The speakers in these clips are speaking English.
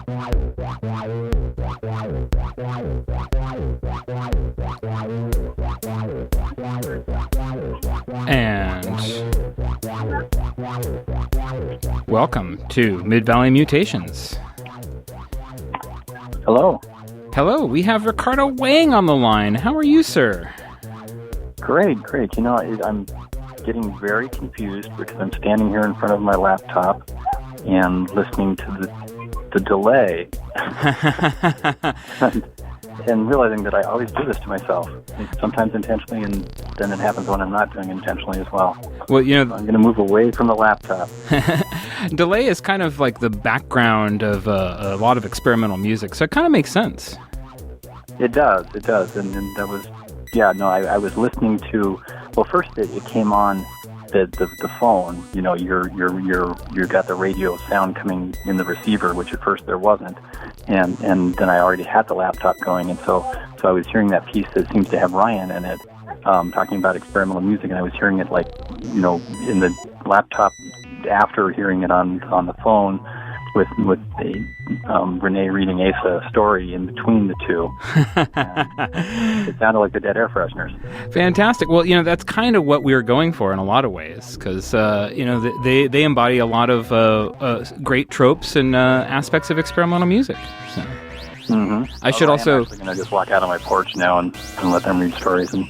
And welcome to Mid-Valley Mutations. Hello. Hello, we have Ricardo Wang on the line. How are you, sir? Great. You know, I'm getting very confused because I'm standing here in front of my laptop and listening to the delay and realizing that I always do this to myself, sometimes intentionally, and then it happens when I'm not doing it intentionally as well. Well, you know, so I'm going to move away from the laptop. Delay is kind of like the background of a lot of experimental music, so it kind of makes sense. It does, and that was, I was listening to. Well, first it came on the phone. You know, you got the radio sound coming in the receiver, which at first there wasn't, and then I already had the laptop going, and so I was hearing that piece that seems to have Ryan in it, talking about experimental music, and I was hearing it like, you know, in the laptop after hearing it on the phone with Renee reading Asa story in between the two. It sounded like the Dead Air Fresheners. Fantastic. Well, you know, that's kind of what we were going for in a lot of ways, because you know, they embody a lot of great tropes and aspects of experimental music. So. Mm-hmm. I should also. I'm actually going to just walk out on my porch now and let them read stories. And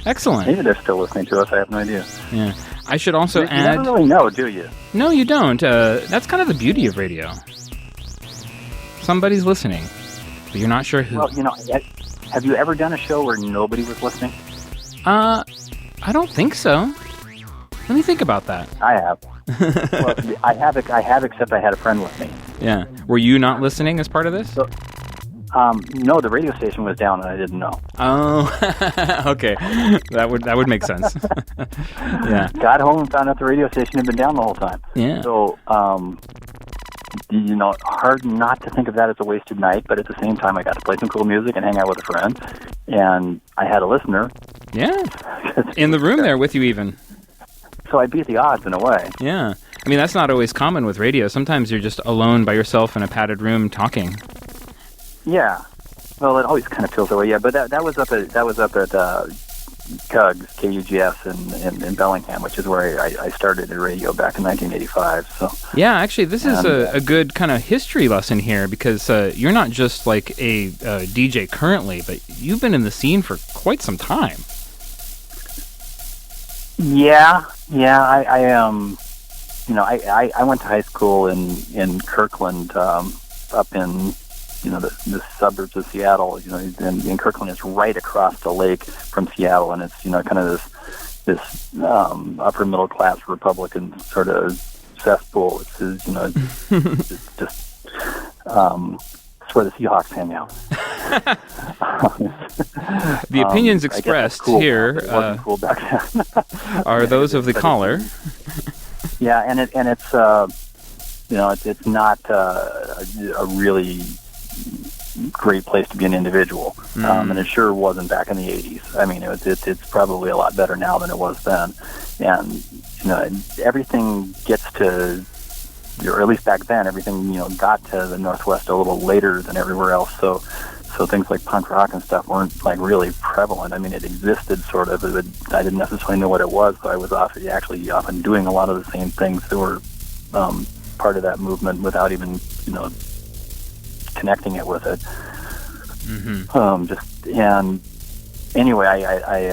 excellent. Maybe they're still listening to us. I have no idea. Yeah. I should also add. You never really know, do you? No, you don't. That's kind of the beauty of radio. Somebody's listening, but you're not sure who. Well, you know, have you ever done a show where nobody was listening? I don't think so. Let me think about that. I have. Well, I have, except I had a friend with me. Yeah. Were you not listening as part of this? So, no, the radio station was down, and I didn't know. Oh, okay. That would make sense. Yeah. Got home and found out the radio station had been down the whole time. Yeah. So, you know, hard not to think of that as a wasted night, but at the same time, I got to play some cool music and hang out with a friend, and I had a listener. Yeah. In the room there with you even. So I beat the odds in a way. Yeah. I mean, that's not always common with radio. Sometimes you're just alone by yourself in a padded room talking. Yeah. Well, it always kind of feels that way. Yeah, but that was up at KUGS in Bellingham, which is where I started at radio back in 1985. So yeah, actually, this is a good kind of history lesson here, because you're not just like a DJ currently, but you've been in the scene for quite some time. Yeah. I went to high school in Kirkland, up in, you know, the suburbs of Seattle. You know, and Kirkland is right across the lake from Seattle, and it's, you know, kind of this upper middle class Republican sort of cesspool. It's, you know, it's just it's where the Seahawks hang out. The opinions expressed cool here cool back then. are those of the caller. Yeah, and it's you know, it's not a really great place to be an individual, and it sure wasn't back in the 80s. I mean, it's probably a lot better now than it was then, and, you know, everything gets to, or at least back then, everything, you know, got to the Northwest a little later than everywhere else. So things like punk rock and stuff weren't like really prevalent. I mean, it existed sort of, but I didn't necessarily know what it was. So I was often doing a lot of the same things that were part of that movement without even, you know, connecting it with it. Mm-hmm. And anyway, I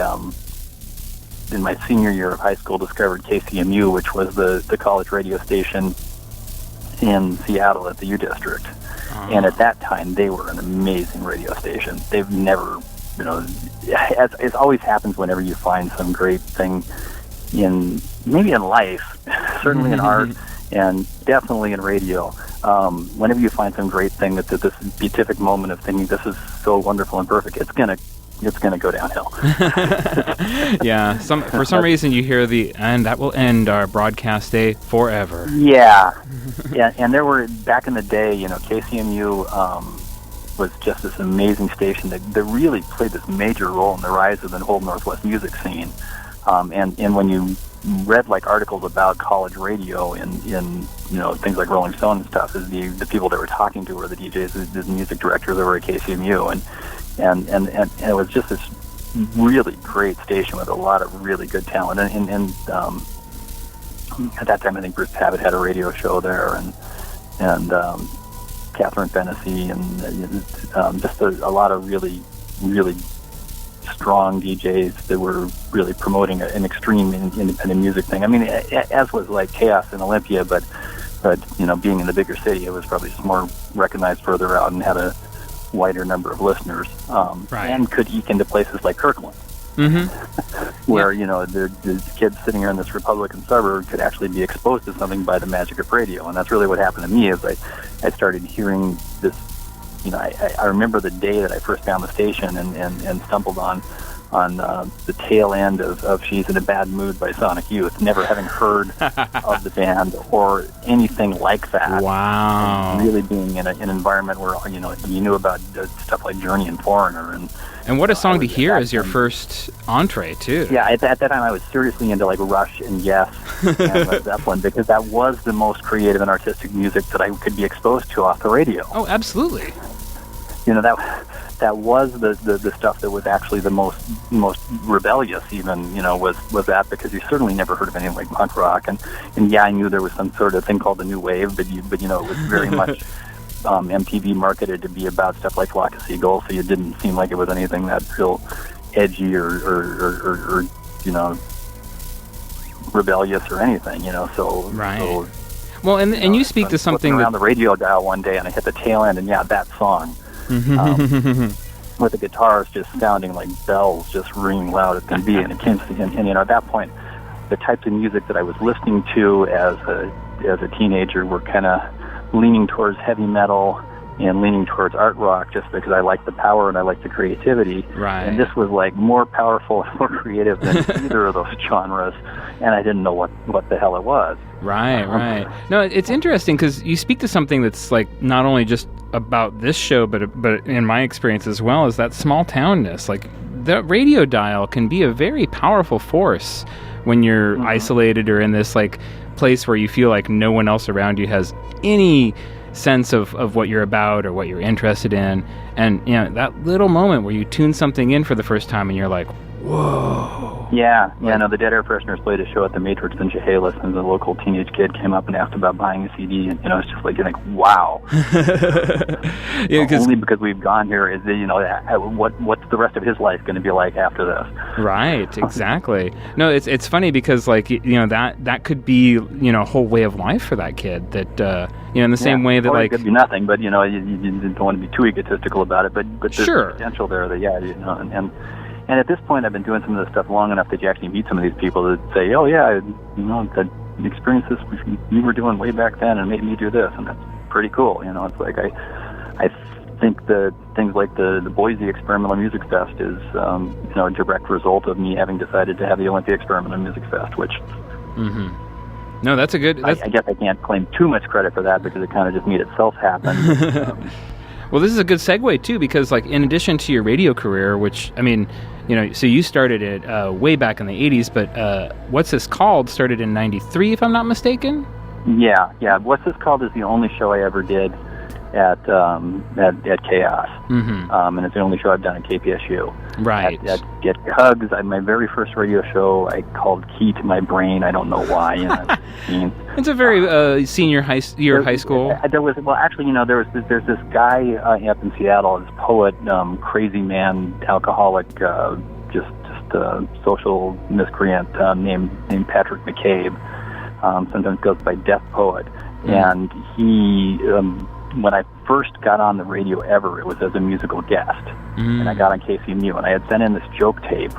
in my senior year of high school discovered KCMU, which was the college radio station in Seattle at the U District. And at that time, they were an amazing radio station. They've never, you know, as always happens whenever you find some great thing maybe in life, certainly in art, and definitely in radio. Whenever you find some great thing that this beatific moment of thinking this is so wonderful and perfect, it's gonna go downhill. Yeah, for some reason you hear and that will end our broadcast day forever. Yeah, and there were, back in the day, you know, KCMU was just this amazing station that really played this major role in the rise of the whole Northwest music scene. And when you read like articles about college radio in things like Rolling Stone and stuff, is the people that were talking to were the DJs, the music directors over at KCMU, and it was just this really great station with a lot of really good talent. And at that time, I think Bruce Pavitt had a radio show there, and Catherine Fennessy, and just a lot of really, really strong DJs that were really promoting an extreme independent music thing. I mean, as was like Chaos in Olympia, but being in the bigger city, it was probably just more recognized further out and had a wider number of listeners, and could eke into places like Kirkland, where the kids sitting here in this Republican suburb could actually be exposed to something by the magic of radio. And that's really what happened to me. Is I started hearing this. I remember the day that I first found the station and stumbled on the tail end of She's in a Bad Mood by Sonic Youth, never having heard of the band or anything like that. Wow. And really being in an environment where, you knew about stuff like Journey and Foreigner. And what a song to hear as your first entree, too. Yeah, at that time I was seriously into like Rush and Yes and Led Zeppelin, because that was the most creative and artistic music that I could be exposed to off the radio. Oh, absolutely. That was the stuff that was actually the most rebellious, even, was that, because you certainly never heard of anything like punk rock, and yeah, I knew there was some sort of thing called the new wave, but it was very much MTV marketed to be about stuff like Flock of Seagulls, so it didn't seem like it was anything that real edgy or rebellious or anything, so right. So, well, and you speak to something around the radio dial one day, and I hit the tail end, and that song. With the guitars just sounding like bells, just ringing loud as can be, and it came, and at that point, the types of music that I was listening to as a teenager were kind of leaning towards heavy metal and leaning towards art rock, just because I liked the power and I liked the creativity. Right. And this was like more powerful and more creative than either of those genres, and I didn't know what the hell it was. Right. No, it's interesting because you speak to something that's like not only just about this show, but in my experience as well, is that small townness. Like, the radio dial can be a very powerful force when you're isolated or in this like place where you feel like no one else around you has any sense of what you're about or what you're interested in. And that little moment where you tune something in for the first time and you're like, whoa. Yeah, no, the Dead Air Fresheners played a show at the Matrix in Chehalis, and the local teenage kid came up and asked about buying a CD, and it's just like, you're like, wow. Only because we've gone here is what's the rest of his life going to be like after this? Right, exactly. No, it's funny because like that could be a whole way of life for that kid. That in the same way that it could be nothing, but you don't want to be too egotistical about it. But there's sure. potential there that and at this point, I've been doing some of this stuff long enough that you actually meet some of these people that say, oh, yeah, the experiences you were doing way back then and made me do this, and that's pretty cool. It's like I think the things like the Boise Experimental Music Fest is a direct result of me having decided to have the Olympia Experimental Music Fest, which... No, that's a good... I guess I can't claim too much credit for that because it kind of just made itself happen. Well, this is a good segue, too, because, like, in addition to your radio career, which, I mean, so you started it way back in the 80s, but What's This Called started in 93, if I'm not mistaken? Yeah. What's This Called is the only show I ever did at Chaos. And it's the only show I've done at KPSU. Right. At Hugs, my very first radio show, I called Key to My Brain. I don't know why. It's a very senior high school. There was there's this guy up in Seattle, this poet, crazy man, alcoholic, just social miscreant named Patrick McCabe. Sometimes goes by Death Poet, and he. When I first got on the radio ever, it was as a musical guest, and I got on KCMU, and I had sent in this joke tape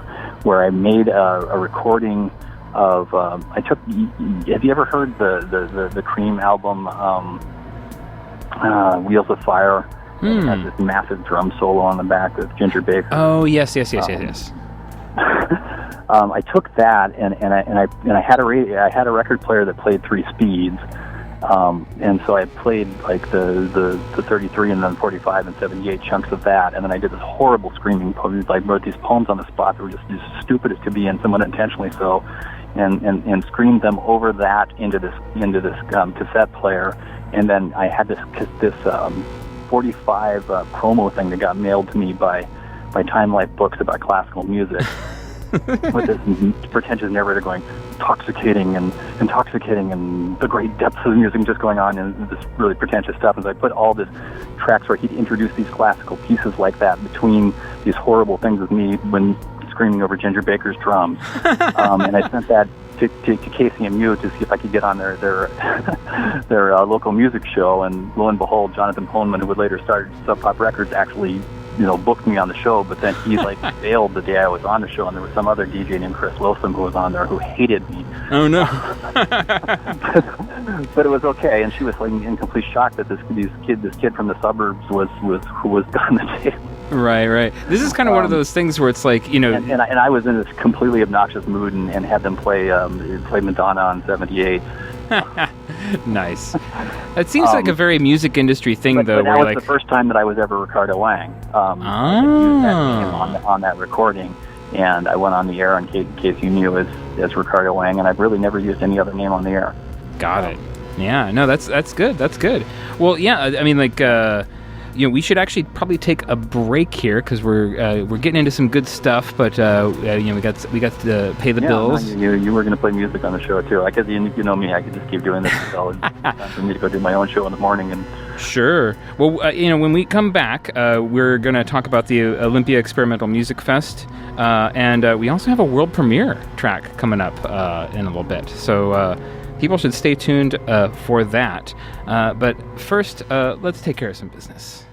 where I made a recording of. Have you ever heard the Cream album, Wheels of Fire? It has this massive drum solo on the back with Ginger Baker. Oh yes. I took that and I had a record player that played 3 speeds. And so I played like the 33 and then 45 and 78 chunks of that, and then I did this horrible screaming poem. I wrote these poems on the spot that were just as stupid as could be, and somewhat intentionally so. and screamed them over that into this cassette player. And then I had this 45 promo thing that got mailed to me by Time Life Books about classical music. With this pretentious narrator going intoxicating and the great depths of the music just going on, and this really pretentious stuff. And so I put all this tracks where he'd introduce these classical pieces like that between these horrible things with me when screaming over Ginger Baker's drums. And I sent that to KCMU to see if I could get on their local music show, and lo and behold, Jonathan Poneman, who would later start Sub Pop Records, actually booked me on the show, but then he bailed the day I was on the show, and there was some other DJ named Chris Wilson who was on there who hated me. Oh no! but it was okay, and she was in complete shock that this kid from the suburbs who was on the tape. Right. This is kind of one of those things where it's like, and I was in this completely obnoxious mood and had them play Madonna on 78. Nice. It seems like a very music industry thing, though. But that was the first time that I was ever Ricardo Wang. I used that name on that recording, and I went on the air on KCMU as Ricardo Wang, and I've really never used any other name on the air. Got it. Yeah. No, that's good. That's good. Well, yeah. I mean, we should actually probably take a break here because we're getting into some good stuff, but we got to pay the bills. You were going to play music on the show too. I guess you know me. I could just keep doing this until it's time for me to go do my own show in the morning. And sure. Well, when we come back, we're going to talk about the Olympia Experimental Music Fest, and we also have a world premiere track coming up in a little bit. So. People should stay tuned for that. But first, let's take care of some business.